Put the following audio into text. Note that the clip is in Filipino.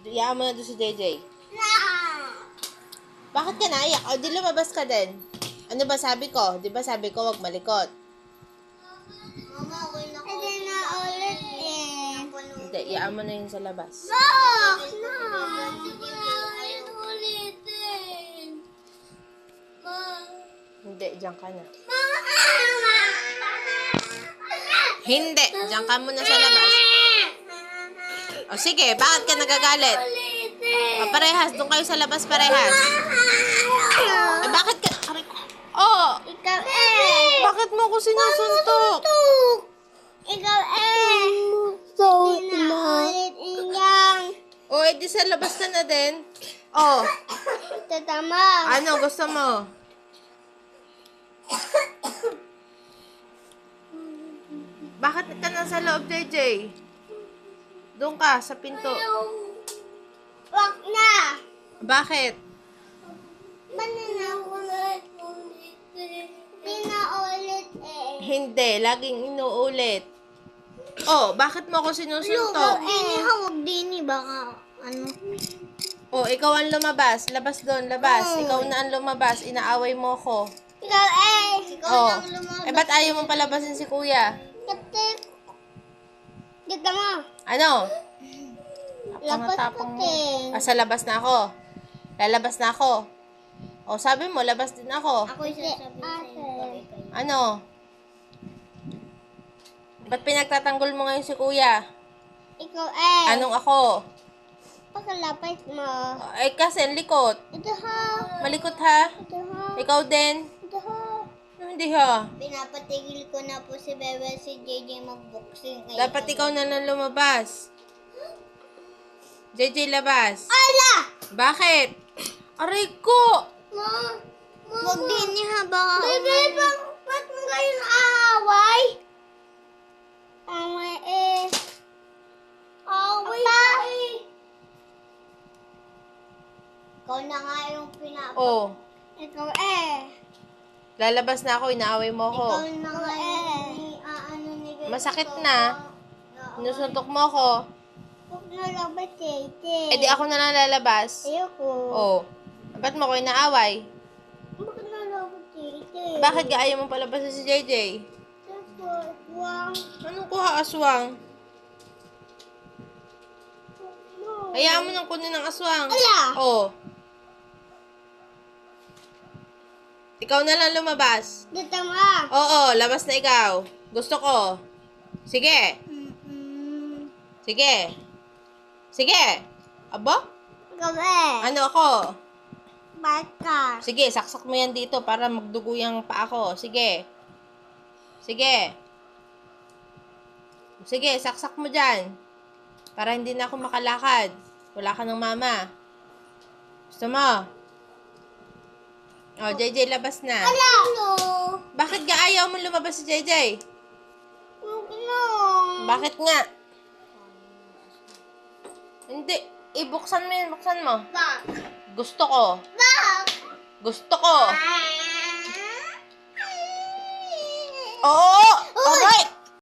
Iyaan mo na doon si JJ. Bakit ka naiyak? O, di lumabas ka din. Ano ba sabi ko? Di ba sabi ko wag malikot? Mama, okay na ko. Hindi na ulit eh. Hindi, iyaan mo na yun sa labas. Bakit na? Ayaw ulitin. Hindi, diyan ka na. Hindi, diyan ka muna sa labas. O sige, bakit ka nagagalit? O, parehas, doon kayo sa labas parehas. Eh, bakit ka... Aray ko. Oh, Ikaw eh. bakit mo ko sinusuntok? Ikaw eh. Hindi na ulit inyang. O, edi sa labas ka na din. Oh, Tatama. ano gusto mo? Bakit ka nasa loob, JJ? Doon ka, sa pinto. Wag na. Bakit? Mananaulit ulit eh. Hindi na ulit eh. Hindi, laging inuulit. Oh, bakit mo ako sinusuntok? Hawag din eh. Baka ano. Oh, ikaw ang lumabas. Labas doon, labas. Ikaw na ang lumabas. Inaaway mo ko. Ikaw eh. Ikaw Oh. lang lumabas. Eh, ba't ayaw mo palabasin si kuya? Katik. Kita mo. Ano? Lapas Tapang mo. katik. Ah, sa labas na ako. Lalabas na ako. O, sabi mo, labas din ako. Ako yung sasabihin sa'yo. Ano? Ba't pinagtatanggol mo ngayon si kuya? Ikaw eh. Anong ako? Pakalapit mo. Eh, kasi ang likot. Ito ha. Malikot ha? Ito ha. Ikaw din? Ito ha. Hindi ha. Pinapatigil ko na po si Bebe si JJ mag-boxing. Dapat ikaw na lang lumabas. JJ, labas. Ala! Bakit? Aray ko! Wag din niya baka. Bebe, ba't mo kayong aaway? Away eh. Away eh. Ikaw na nga yung Oh, Ikaw eh. lalabas na ako. Inaaway mo ako. Ikaw na nga ano ni Bebe. Masakit na. Sinusuntok mo ako. Huwag na labas JJ. Eh di ako na lang lalabas. Ayoko. Oh. Ba't mo ko inaaway? Bakit na labas JJ? Bakit ka ayaw mong palabasin si JJ? Wang. Anong kuha aswang? Hayaan mo nang kunin ng aswang. Ala! Oh. Ikaw na lang lumabas. Dito mo. Oo, labas na ikaw. Gusto ko. Sige. Sige. Sige. Aba? Ikaw eh. Ano ako? Baka. Sige, saksak mo yan dito para magdugo yung paa ko. Sige. Sige. Sige, saksak mo dyan. Para hindi na ako makalakad. Wala ka ng mama. Gusto mo? Oh, JJ, labas na. Ala! Ano? Bakit nga ayaw mo lumabas si JJ? Ano? Bakit nga? Hindi. Ibuksan mo yun. Buksan mo. Bak. Gusto ko. Bak. Gusto ko. Oo! Alright!